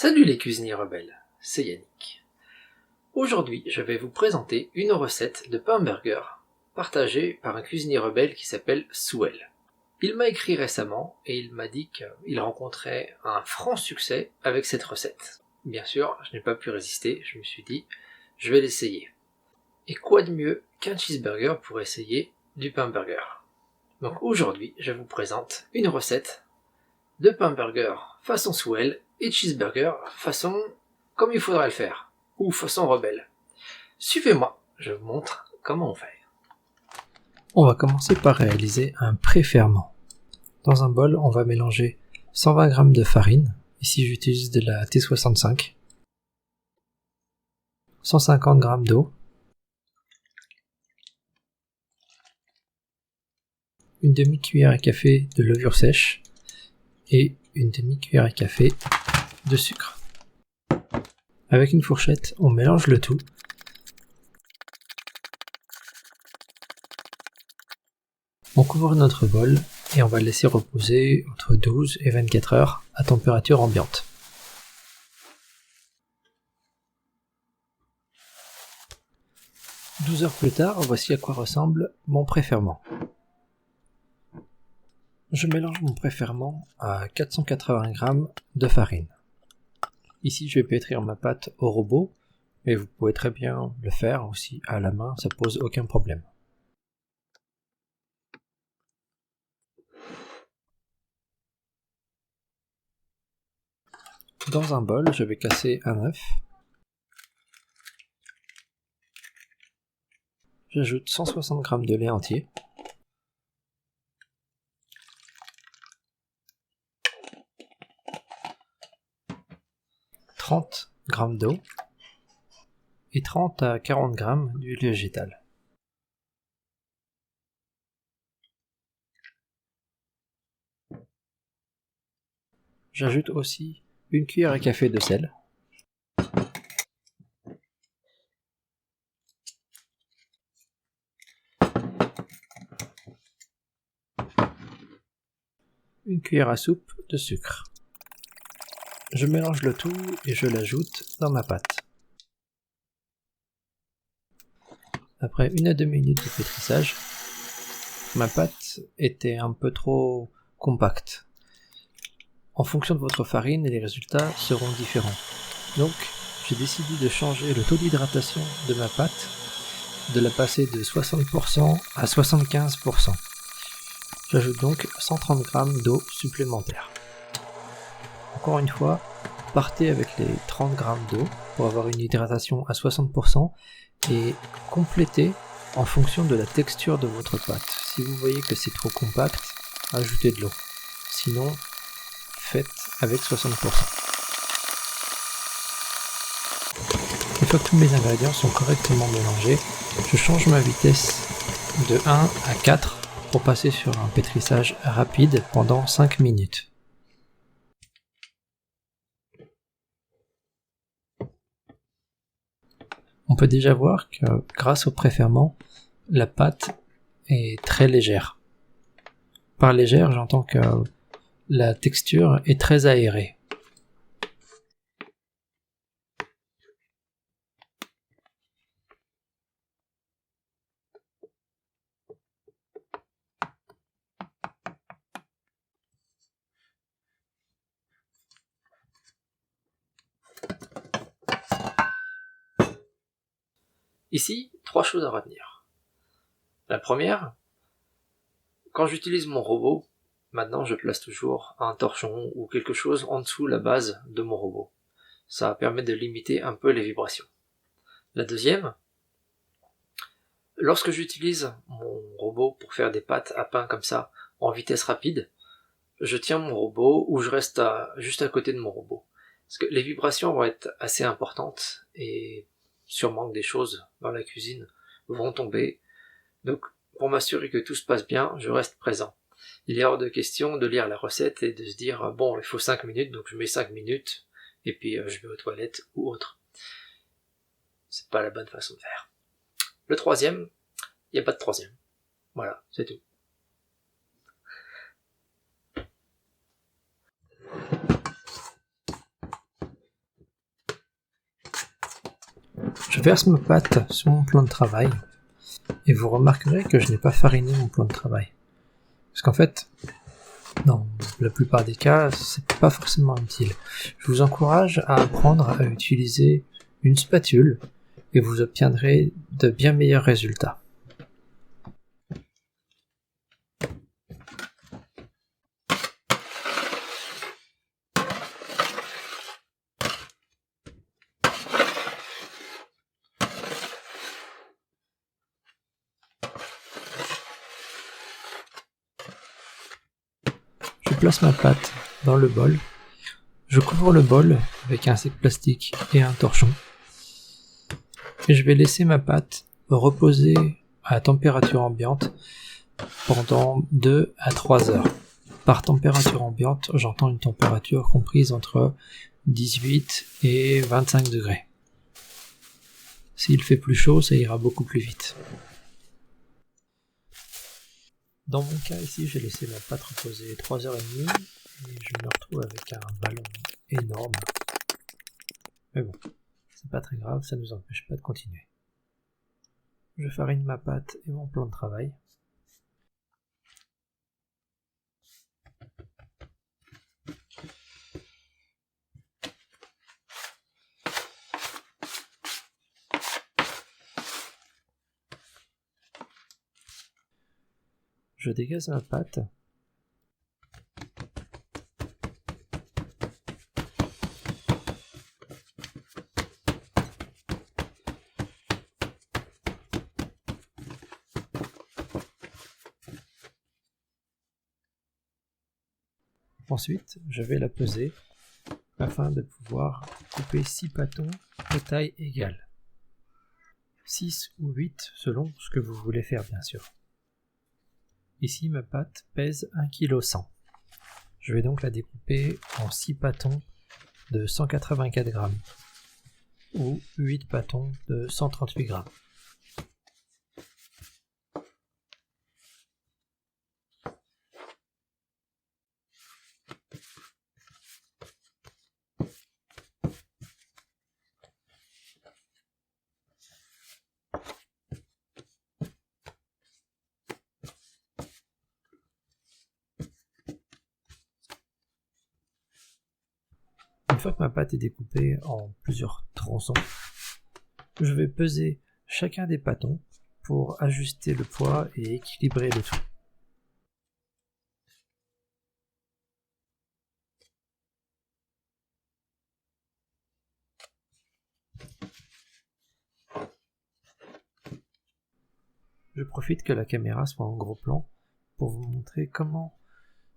Salut les cuisiniers rebelles, c'est Yannick. Aujourd'hui, je vais vous présenter une recette de pain burger partagée par un cuisinier rebelle qui s'appelle Souel. Il m'a écrit récemment et il m'a dit qu'il rencontrait un franc succès avec cette recette. Bien sûr, je n'ai pas pu résister, je me suis dit, je vais l'essayer. Et quoi de mieux qu'un cheeseburger pour essayer du pain burger? Donc aujourd'hui, je vous présente une recette de pain burger façon Souel et cheeseburger façon comme il faudrait le faire, ou façon rebelle. Suivez-moi, je vous montre comment on fait. On va commencer par réaliser un pré-ferment. Dans un bol, on va mélanger 120 g de farine, ici j'utilise de la T65, 150 g d'eau, une demi-cuillère à café de levure sèche et une demi-cuillère à café de sucre. Avec une fourchette, on mélange le tout. On couvre notre bol et on va le laisser reposer entre 12 et 24 heures à température ambiante. « 12 heures plus tard, voici à quoi ressemble mon pré-ferment. Je mélange mon pré-ferment à 480 g de farine. Ici, je vais pétrir ma pâte au robot, mais vous pouvez très bien le faire aussi à la main, ça pose aucun problème. Dans un bol, je vais casser un œuf. J'ajoute 160 g de lait entier. « 30 g d'eau et 30 à 40 g d'huile végétale. J'ajoute aussi une cuillère à café de sel. Une cuillère à soupe de sucre. Je mélange le tout et je l'ajoute dans ma pâte. Après 1 à 2 minutes de pétrissage, ma pâte était un peu trop compacte. En fonction de votre farine, les résultats seront différents. Donc, j'ai décidé de changer le taux d'hydratation de ma pâte, de la passer de 60% à 75%. J'ajoute donc 130 g d'eau supplémentaire. Encore une fois, partez avec les 30 g d'eau pour avoir une hydratation à 60% et complétez en fonction de la texture de votre pâte. Si vous voyez que c'est trop compact, ajoutez de l'eau. Sinon, faites avec 60%. Une fois que tous mes ingrédients sont correctement mélangés, je change ma vitesse de 1 à 4 pour passer sur un pétrissage rapide pendant 5 minutes. On peut déjà voir que grâce au pré-ferment, la pâte est très légère. Par légère, j'entends que la texture est très aérée. Ici, 3 choses à retenir. La première, quand j'utilise mon robot, maintenant je place toujours un torchon ou quelque chose en dessous la base de mon robot. Ça permet de limiter un peu les vibrations. La deuxième, lorsque j'utilise mon robot pour faire des pâtes à pain comme ça, en vitesse rapide, je tiens mon robot ou je reste juste à côté de mon robot. Parce que les vibrations vont être assez importantes et sûrement que des choses dans la cuisine vont tomber. Donc pour m'assurer que tout se passe bien, je reste présent. Il est hors de question de lire la recette et de se dire bon il faut 5 minutes donc je mets 5 minutes et puis je vais aux toilettes ou autre. C'est pas la bonne façon de faire. Le troisième, il n'y a pas de troisième. Voilà, c'est tout. Je verse ma pâte sur mon plan de travail et vous remarquerez que je n'ai pas fariné mon plan de travail. Parce qu'en fait, dans la plupart des cas, c'est pas forcément utile. Je vous encourage à apprendre à utiliser une spatule et vous obtiendrez de bien meilleurs résultats. Je place ma pâte dans le bol. Je couvre le bol avec un sac plastique et un torchon. Et je vais laisser ma pâte reposer à température ambiante pendant 2 à 3 heures. Par température ambiante, j'entends une température comprise entre 18 et 25 degrés. S'il fait plus chaud, ça ira beaucoup plus vite. Dans mon cas ici, j'ai laissé ma pâte reposer 3h30 et je me retrouve avec un ballon énorme. Mais bon, c'est pas très grave, ça ne nous empêche pas de continuer. Je farine ma pâte et mon plan de travail. Je dégaze ma pâte. Ensuite, je vais la peser afin de pouvoir couper 6 pâtons de taille égale. 6 ou 8 selon ce que vous voulez faire bien sûr. Ici ma pâte pèse 1,1 kg. Je vais donc la découper en 6 pâtons de 184 grammes ou 8 pâtons de 138 grammes. Une fois que ma pâte est découpée en plusieurs tronçons, je vais peser chacun des pâtons pour ajuster le poids et équilibrer le tout. Je profite que la caméra soit en gros plan pour vous montrer comment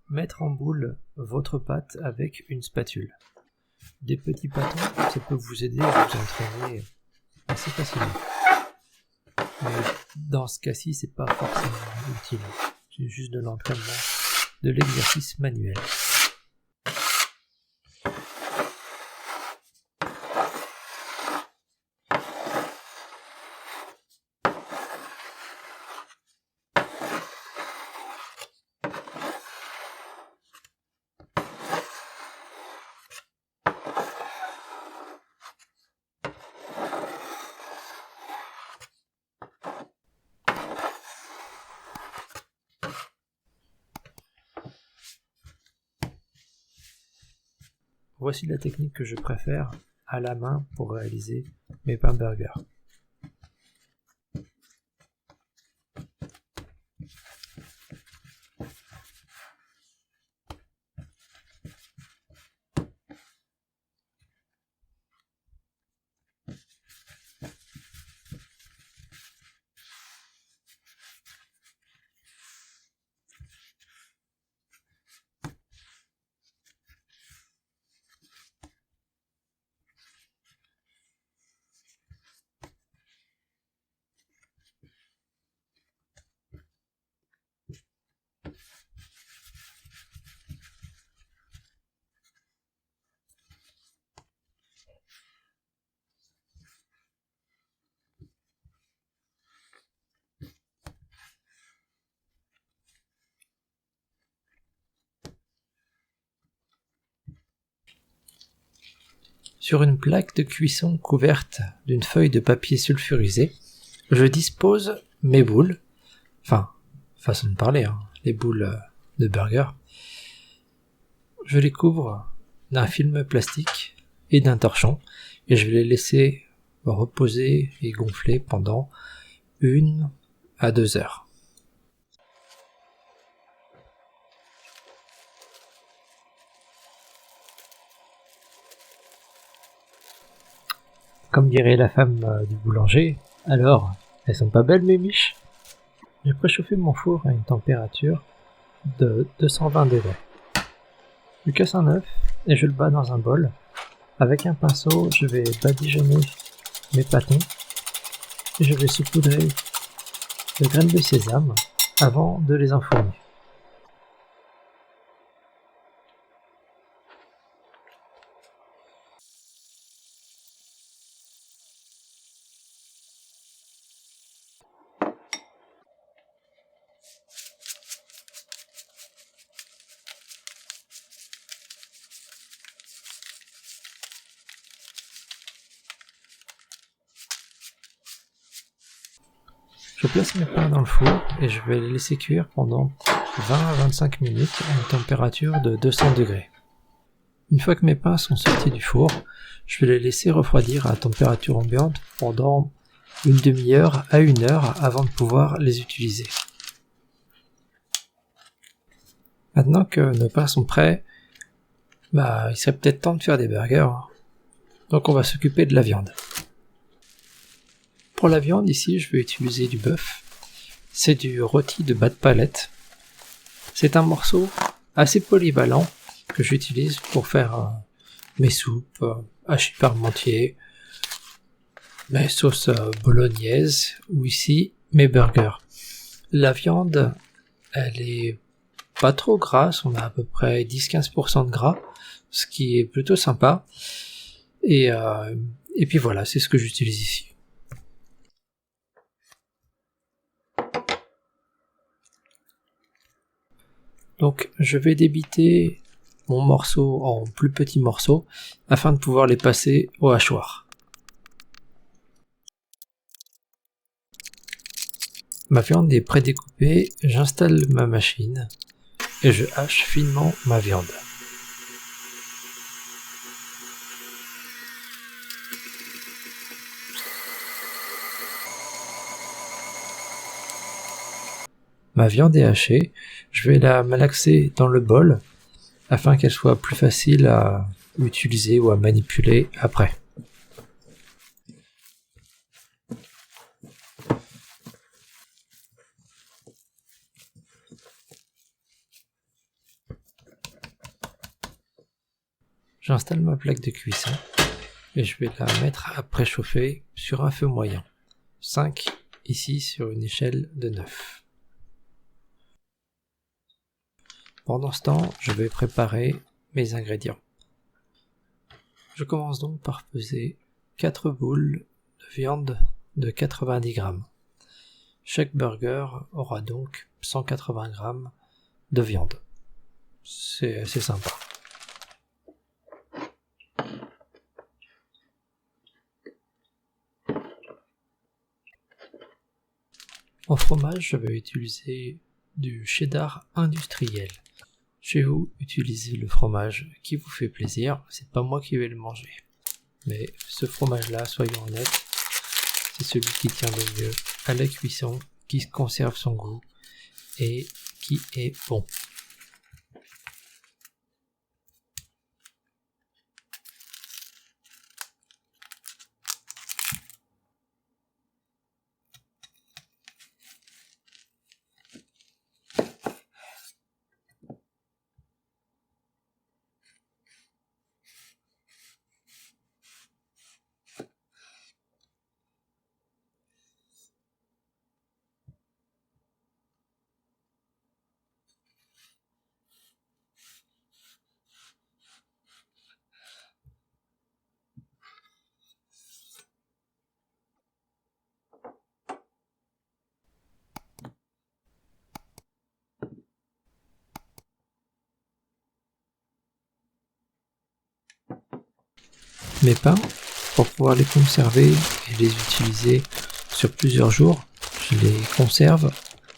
mettre en boule votre pâte avec une spatule. Des petits pâtons, ça peut vous aider à vous entraîner assez facilement. Mais dans ce cas-ci, c'est pas forcément utile. C'est juste de l'entraînement, de l'exercice manuel. Voici la technique que je préfère à la main pour réaliser mes pains burgers. Sur une plaque de cuisson couverte d'une feuille de papier sulfurisé, je dispose mes boules, enfin, façon de parler, les boules de burger. Je les couvre d'un film plastique et d'un torchon, et je vais les laisser reposer et gonfler pendant 1 à 2 heures. Comme dirait la femme du boulanger, alors, elles sont pas belles mes miches? J'ai préchauffé mon four à une température de 220 degrés. Je casse un œuf et je le bats dans un bol. Avec un pinceau, je vais badigeonner mes pâtons et je vais saupoudrer de graines de sésame avant de les enfourner. Je place mes pains dans le four et je vais les laisser cuire pendant 20 à 25 minutes à une température de 200 degrés. Une fois que mes pains sont sortis du four, je vais les laisser refroidir à température ambiante pendant une demi-heure à 1 heure avant de pouvoir les utiliser. Maintenant que nos pains sont prêts, il serait peut-être temps de faire des burgers. Donc on va s'occuper de la viande. Pour la viande, ici, je vais utiliser du bœuf. C'est du rôti de bas de palette. C'est un morceau assez polyvalent que j'utilise pour faire mes soupes, hachis parmentier, mes sauces bolognaises ou ici mes burgers. La viande, elle est pas trop grasse, on a à peu près 10-15% de gras, ce qui est plutôt sympa. Et puis voilà, c'est ce que j'utilise ici. Donc je vais débiter mon morceau en plus petits morceaux afin de pouvoir les passer au hachoir. Ma viande est prédécoupée, j'installe ma machine et je hache finement ma viande. Ma viande est hachée, je vais la malaxer dans le bol afin qu'elle soit plus facile à utiliser ou à manipuler après. J'installe ma plaque de cuisson et je vais la mettre à préchauffer sur un feu moyen. 5 ici sur une échelle de 9. Pendant ce temps, je vais préparer mes ingrédients. Je commence donc par peser 4 boules de viande de 90 grammes. Chaque burger aura donc 180 grammes de viande. C'est assez sympa. En fromage, je vais utiliser du cheddar industriel. Chez vous, utilisez le fromage qui vous fait plaisir, c'est pas moi qui vais le manger. Mais ce fromage-là, soyons honnêtes, c'est celui qui tient le mieux à la cuisson, qui conserve son goût et qui est bon. mes pains, pour pouvoir les conserver et les utiliser sur plusieurs jours, je les conserve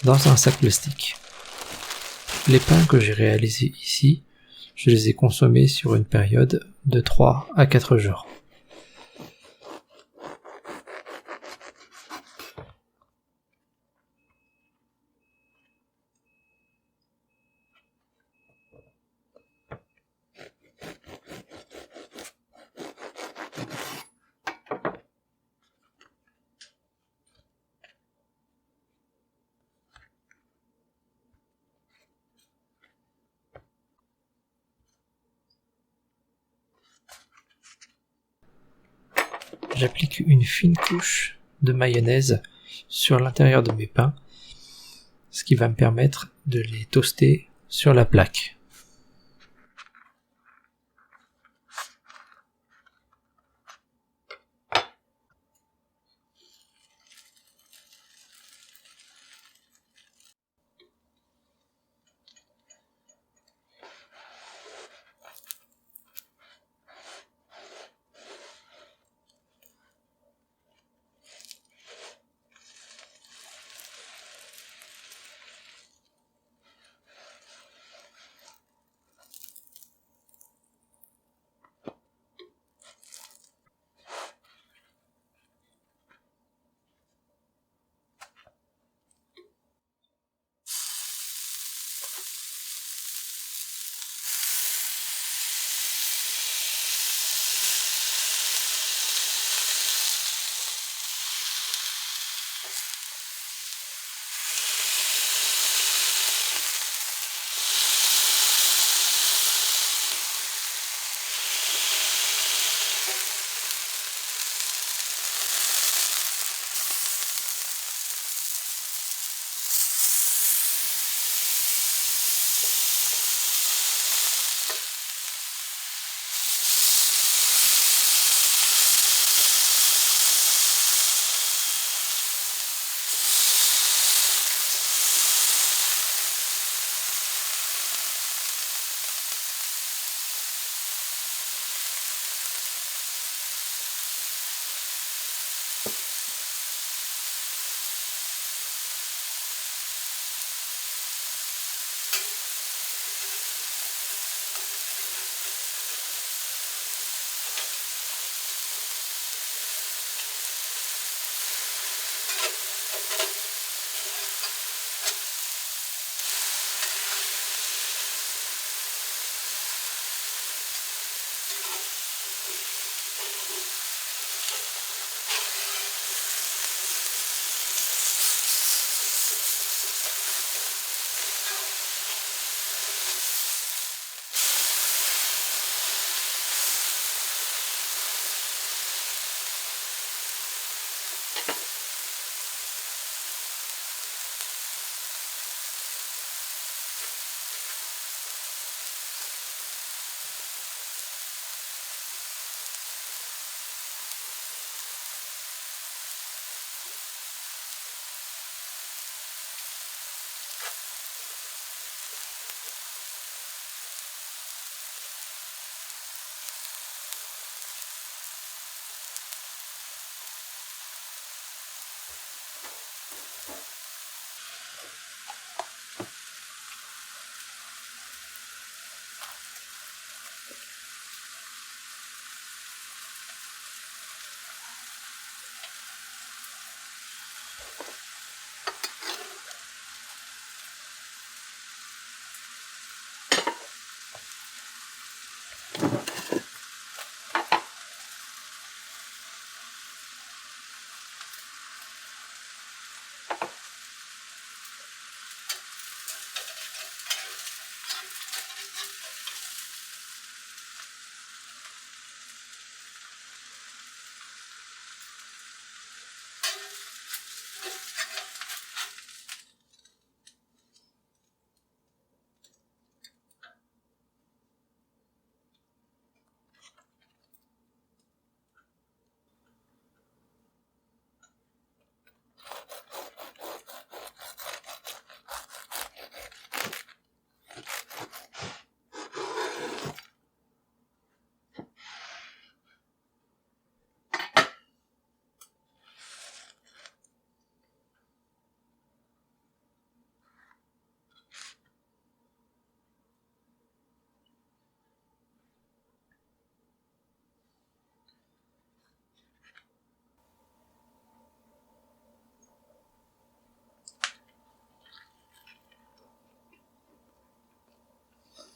dans un sac plastique. Les pains que j'ai réalisés ici, je les ai consommés sur une période de 3 à 4 jours. J'applique une fine couche de mayonnaise sur l'intérieur de mes pains, ce qui va me permettre de les toaster sur la plaque.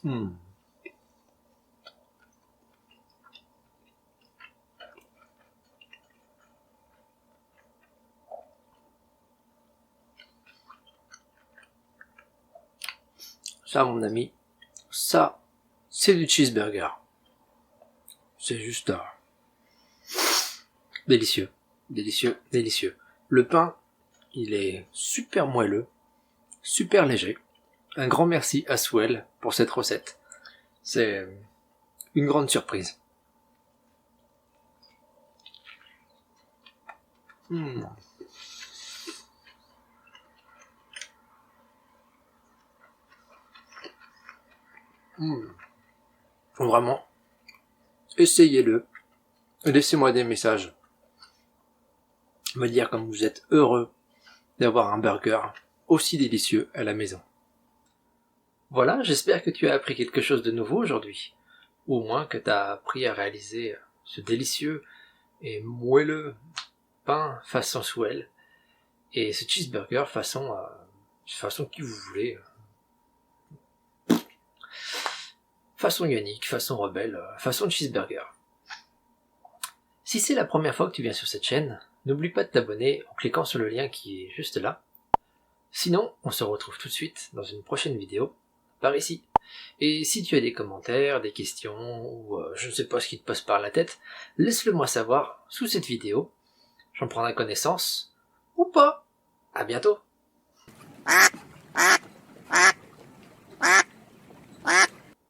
Hmm. Ça, mon ami, ça, c'est du cheeseburger. C'est juste délicieux, délicieux, délicieux. Le pain, il est super moelleux, super léger. Un grand merci à Swell pour cette recette. C'est une grande surprise. Mmh. Mmh. Vraiment, essayez-le. Laissez-moi des messages. Me dire comme vous êtes heureux d'avoir un burger aussi délicieux à la maison. Voilà, j'espère que tu as appris quelque chose de nouveau aujourd'hui. Ou au moins que tu as appris à réaliser ce délicieux et moelleux pain façon Swell et ce cheeseburger façon qui vous voulez. Façon Yannick, façon rebelle, façon cheeseburger. Si c'est la première fois que tu viens sur cette chaîne, n'oublie pas de t'abonner en cliquant sur le lien qui est juste là. Sinon, on se retrouve tout de suite dans une prochaine vidéo, par ici. Et si tu as des commentaires, des questions, ou je ne sais pas ce qui te passe par la tête, laisse-le moi savoir sous cette vidéo. J'en prendrai connaissance, ou pas. À bientôt.